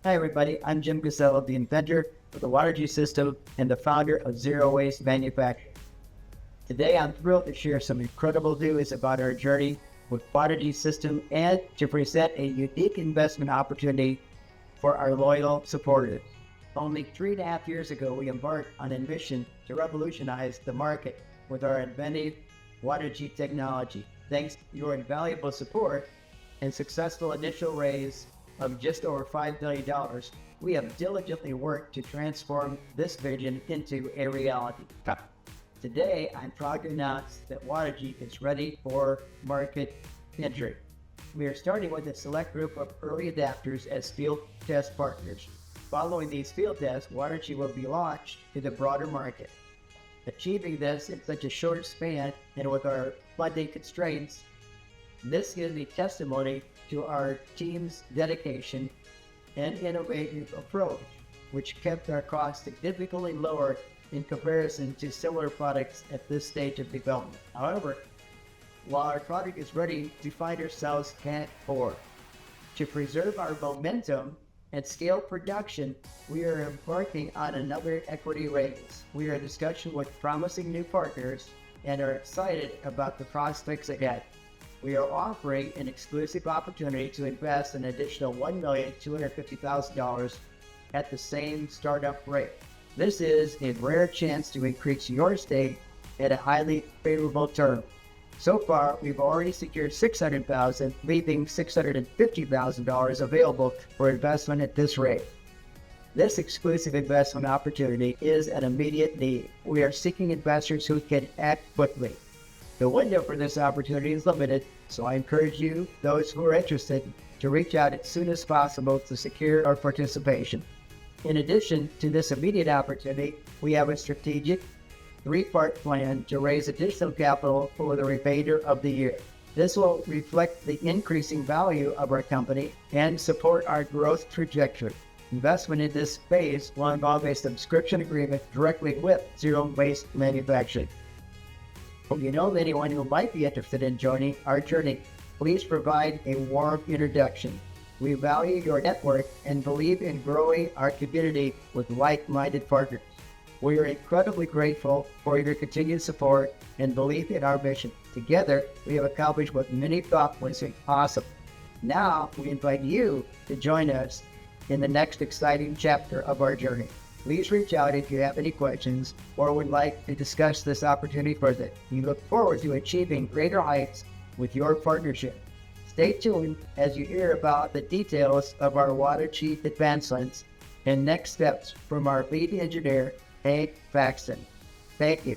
Hi everybody, I'm Jim Casella, the inventor of the Watergy system and the founder of ZrO Waste Manufacturing. Today I'm thrilled to share some incredible news about our journey with Watergy system and to present a unique investment opportunity for our loyal supporters. Only 3.5 years ago, we embarked on a mission to revolutionize the market with our inventive Watergy technology. Thanks to your invaluable support and successful initial raise of just over $5 million, we have diligently worked to transform this vision into a reality. Today, I'm proud to announce that Watergy is ready for market entry. We are starting with a select group of early adapters as field test partners. Following these field tests, Watergy will be launched to the broader market. Achieving this in such a short span and with our funding constraints, this gives a testimony to our team's dedication and innovative approach, which kept our costs significantly lower in comparison to similar products at this stage of development. However, while our product is ready, we find ourselves can't afford. To preserve our momentum and scale production, we are embarking on another equity raise. We are in discussion with promising new partners and are excited about the prospects ahead. We are offering an exclusive opportunity to invest an additional $1,250,000 at the same startup rate. This is a rare chance to increase your stake at a highly favorable term. So far, we've already secured $600,000, leaving $650,000 available for investment at this rate. This exclusive investment opportunity is an immediate need. We are seeking investors who can act quickly. The window for this opportunity is limited, so I encourage you, those who are interested, to reach out as soon as possible to secure our participation. In addition to this immediate opportunity, we have a strategic three-part plan to raise additional capital for the remainder of the year. This will reflect the increasing value of our company and support our growth trajectory. Investment in this phase will involve a subscription agreement directly with ZrO Waste Manufacturing. If you know of anyone who might be interested in joining our journey, please provide a warm introduction. We value your network and believe in growing our community with like-minded partners. We are incredibly grateful for your continued support and belief in our mission. Together, we have accomplished what many thought was impossible. Now, we invite you to join us in the next exciting chapter of our journey. Please reach out if you have any questions or would like to discuss this opportunity further. We look forward to achieving greater heights with your partnership. Stay tuned as you hear about the details of our Watergy advancements and next steps from our lead engineer, Hank Faxon. Thank you.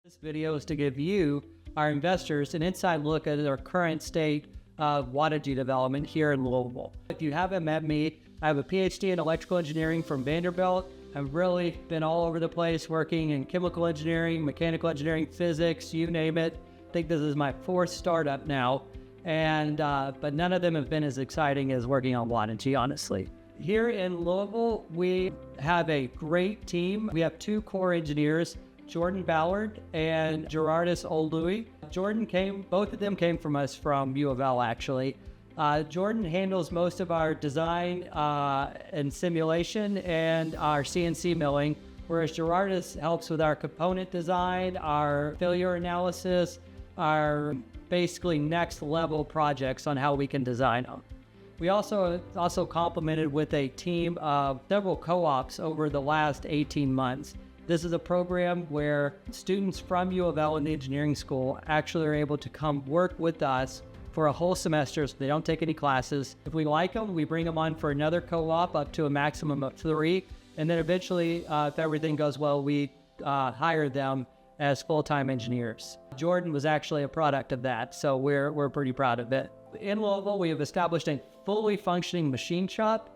This video is to give you, our investors, an inside look at our current state of Watergy development here in Louisville. If you haven't met me, I have a PhD in electrical engineering from Vanderbilt. I've really been all over the place working in chemical engineering, mechanical engineering, physics, you name it. I think this is my fourth startup now, and but none of them have been as exciting as working on Watergy, honestly. Here in Louisville, we have a great team. We have two core engineers, Jordan Ballard and Gerardus Oldui. Both of them came from us from U of L, actually. Jordan handles most of our design and simulation and our CNC milling, whereas Gerardus helps with our component design, our failure analysis, our basically next level projects on how we can design them. We also complemented with a team of several co-ops over the last 18 months. This is a program where students from U of L in the engineering school actually are able to come work with us for a whole semester, so they don't take any classes. If we like them, we bring them on for another co-op up to a maximum of 3, and then eventually, if everything goes well, we hire them as full-time engineers. Jordan was actually a product of that, so we're pretty proud of it. In Louisville, we have established a fully functioning machine shop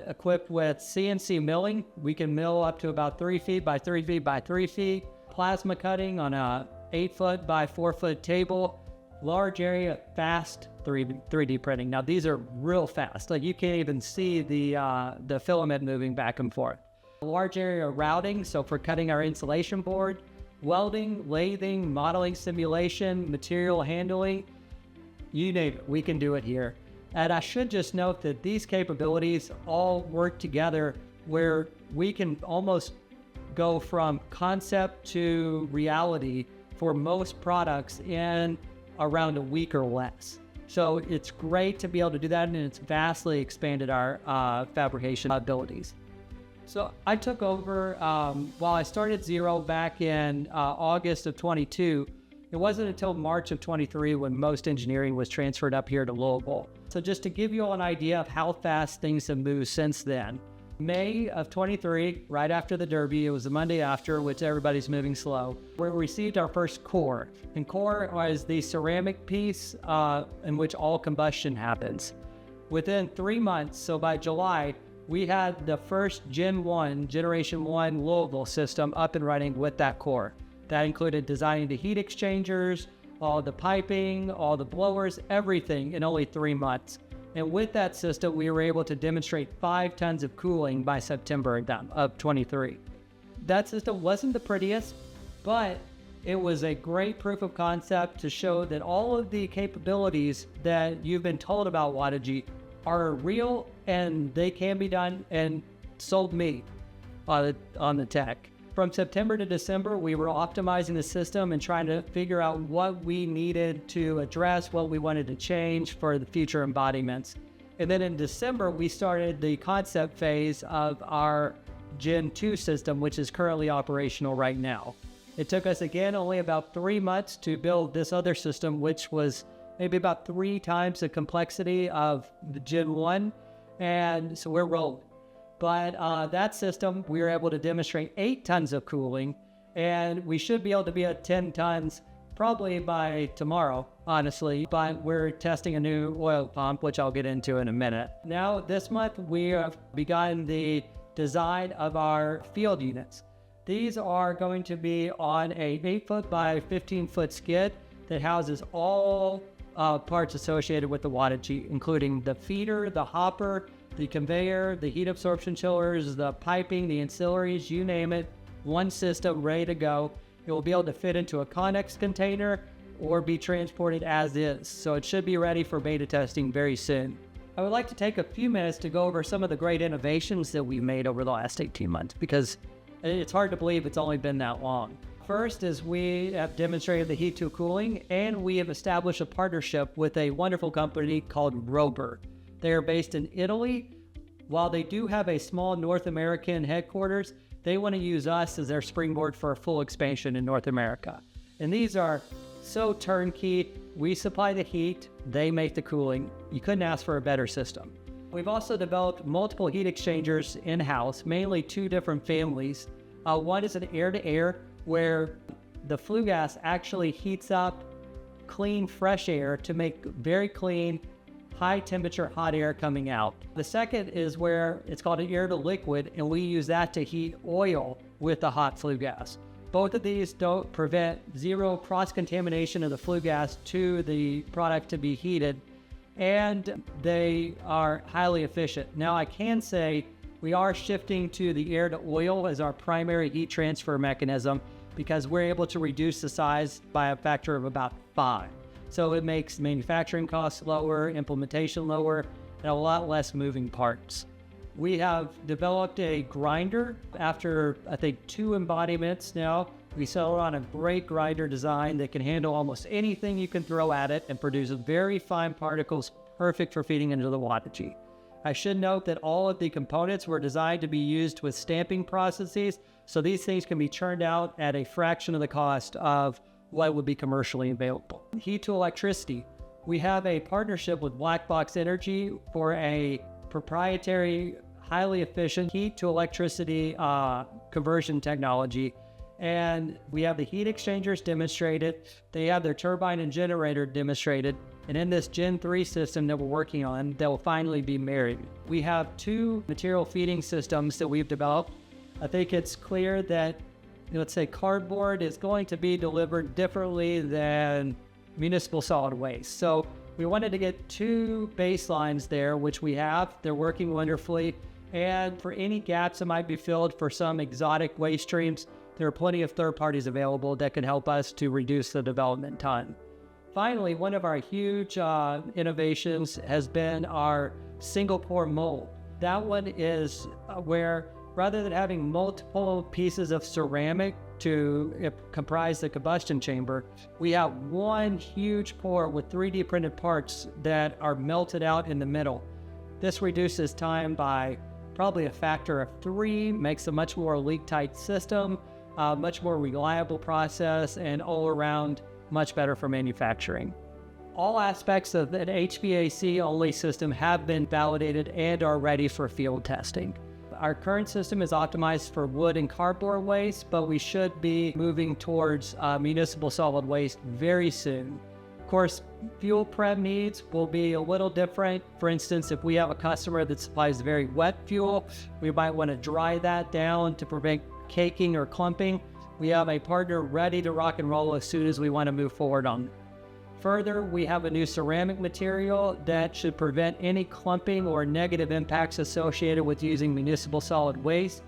equipped with CNC milling. We can mill up to about 3 feet by 3 feet by 3 feet, plasma cutting on a 8-foot by 4-foot table, large area, fast 3D printing. Now these are real fast. Like you can't even see the filament moving back and forth. Large area routing, so for cutting our insulation board, welding, lathing, modeling simulation, material handling, you name it, we can do it here. And I should just note that these capabilities all work together where we can almost go from concept to reality for most products in around a week or less. So it's great to be able to do that, and it's vastly expanded our fabrication abilities. So I took over, while I started ZrO back in August of 22, it wasn't until March of 23 when most engineering was transferred up here to Louisville. So just to give you all an idea of how fast things have moved since then, May of 23, right after the Derby, it was the Monday after, which everybody's moving slow, we received our first core. And core was the ceramic piece in which all combustion happens. Within 3 months, so by July, we had the first Generation 1 Louisville system up and running with that core. That included designing the heat exchangers, all the piping, all the blowers, everything in only 3 months. And with that system, we were able to demonstrate 5 tons of cooling by September of 23. That system wasn't the prettiest, but it was a great proof of concept to show that all of the capabilities that you've been told about Watergy are real and they can be done, and sold me on the tech. From September to December, we were optimizing the system and trying to figure out what we needed to address, what we wanted to change for the future embodiments. And then in December, we started the concept phase of our Gen 2 system, which is currently operational right now. It took us, again, only about 3 months to build this other system, which was maybe about 3 times the complexity of the Gen 1. And so we're rolling. But that system, we were able to demonstrate 8 tons of cooling, and we should be able to be at 10 tons probably by tomorrow, honestly. But we're testing a new oil pump, which I'll get into in a minute. Now, this month, we have begun the design of our field units. These are going to be on a 8-foot by 15-foot skid that houses all parts associated with the Watergy, including the feeder, the hopper, the conveyor, the heat absorption chillers, the piping, the ancillaries, you name it. One system ready to go. It will be able to fit into a Connex container or be transported as is. So it should be ready for beta testing very soon. I would like to take a few minutes to go over some of the great innovations that we've made over the last 18 months, because it's hard to believe it's only been that long. First is we have demonstrated the heat to cooling, and we have established a partnership with a wonderful company called ZrO. They are based in Italy. While they do have a small North American headquarters, they want to use us as their springboard for a full expansion in North America. And these are so turnkey. We supply the heat, they make the cooling. You couldn't ask for a better system. We've also developed multiple heat exchangers in-house, mainly 2 different families. One is an air-to-air, where the flue gas actually heats up clean, fresh air to make very clean, high temperature hot air coming out. The second is where it's called an air to liquid, and we use that to heat oil with the hot flue gas. Both of these don't prevent zero cross-contamination of the flue gas to the product to be heated, and they are highly efficient. Now, I can say we are shifting to the air to oil as our primary heat transfer mechanism, because we're able to reduce the size by a factor of about 5. So it makes manufacturing costs lower, implementation lower, and a lot less moving parts. We have developed a grinder. After, I think, 2 embodiments now, we settled on a great grinder design that can handle almost anything you can throw at it and produce very fine particles, perfect for feeding into the Watergy. I should note that all of the components were designed to be used with stamping processes, so these things can be churned out at a fraction of the cost of what would be commercially available. Heat to electricity. We have a partnership with Black Box Energy for a proprietary, highly efficient heat to electricity conversion technology. And we have the heat exchangers demonstrated. They have their turbine and generator demonstrated. And in this Gen 3 system that we're working on, that will finally be married. We have 2 material feeding systems that we've developed. I think it's clear that, let's say, cardboard is going to be delivered differently than municipal solid waste. So we wanted to get 2 baselines there, which we have. They're working wonderfully. And for any gaps that might be filled for some exotic waste streams, there are plenty of third parties available that can help us to reduce the development time. Finally, one of our huge innovations has been our single pour mold. That one is where rather than having multiple pieces of ceramic to comprise the combustion chamber, we have one huge pour with 3D printed parts that are melted out in the middle. This reduces time by probably a factor of 3, makes a much more leak-tight system, much more reliable process, and all around much better for manufacturing. All aspects of an HVAC-only system have been validated and are ready for field testing. Our current system is optimized for wood and cardboard waste, but we should be moving towards municipal solid waste very soon. Of course, fuel prep needs will be a little different. For instance, if we have a customer that supplies very wet fuel, we might want to dry that down to prevent caking or clumping. We have a partner ready to rock and roll as soon as we want to move forward on it. Further, we have a new ceramic material that should prevent any clumping or negative impacts associated with using municipal solid waste,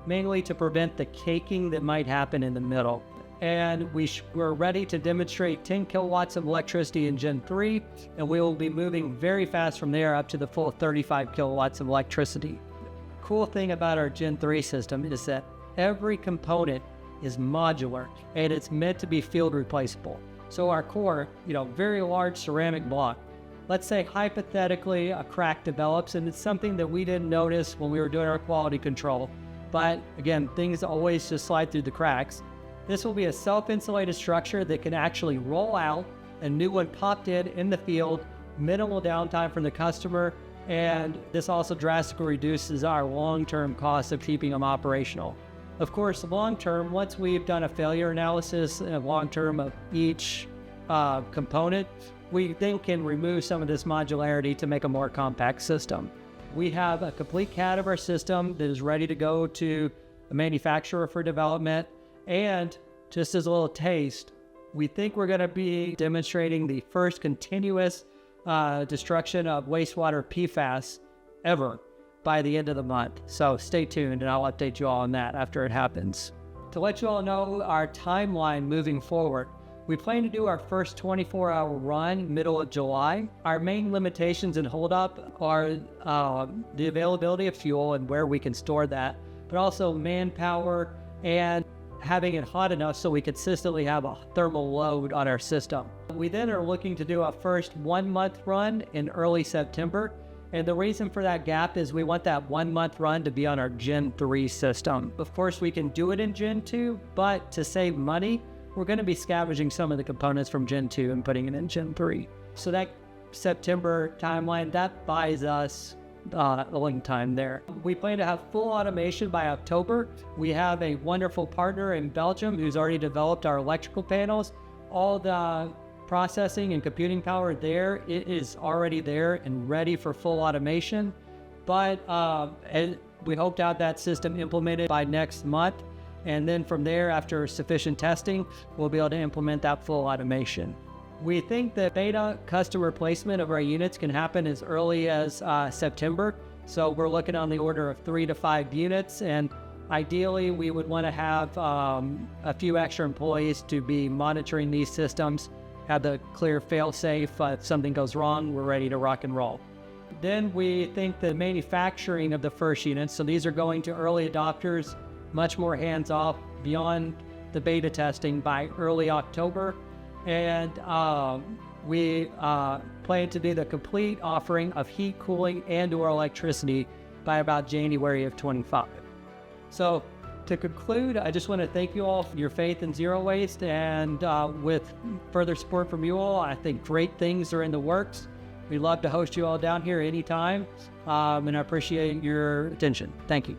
mainly to prevent the caking that might happen in the middle. And we're ready to demonstrate 10 kilowatts of electricity in Gen 3, and we will be moving very fast from there up to the full 35 kilowatts of electricity. Cool thing about our Gen 3 system is that every component is modular and it's meant to be field replaceable. So our core, very large ceramic block. Let's say hypothetically a crack develops and it's something that we didn't notice when we were doing our quality control. But again, things always just slide through the cracks. This will be a self-insulated structure that can actually roll out, a new one popped in the field, minimal downtime from the customer, and this also drastically reduces our long-term costs of keeping them operational. Of course, long-term, once we've done a failure analysis long-term of each component, we then can remove some of this modularity to make a more compact system. We have a complete CAD of our system that is ready to go to a manufacturer for development. And just as a little taste, we think we're going to be demonstrating the first continuous destruction of wastewater PFAS ever by the end of the month. So stay tuned and I'll update you all on that after it happens. To let you all know our timeline moving forward, we plan to do our first 24-hour run middle of July. Our main limitations and holdup are the availability of fuel and where we can store that, but also manpower and having it hot enough so we consistently have a thermal load on our system. We then are looking to do a first 1-month run in early September. And the reason for that gap is we want that 1-month run to be on our Gen 3 system. Of course, we can do it in Gen 2, but to save money, we're going to be scavenging some of the components from Gen 2 and putting it in Gen 3. So that September timeline, that buys us a little time there. We plan to have full automation by October. We have a wonderful partner in Belgium who's already developed our electrical panels. All the processing and computing power there, it is already there and ready for full automation. But and we hope to have that system implemented by next month. And then from there, after sufficient testing, we'll be able to implement that full automation. We think that beta customer placement of our units can happen as early as September. So we're looking on the order of 3 to 5 units. And ideally, we would want to have a few extra employees to be monitoring these systems, have the clear fail-safe. If something goes wrong, we're ready to rock and roll. Then we think the manufacturing of the first units, so these are going to early adopters, much more hands-off beyond the beta testing by early October. And we plan to do the complete offering of heat, cooling, and/or electricity by about January of 25. So to conclude, I just want to thank you all for your faith in ZrO Waste, and with further support from you all, I think great things are in the works. We'd love to host you all down here anytime, and I appreciate your attention. Thank you.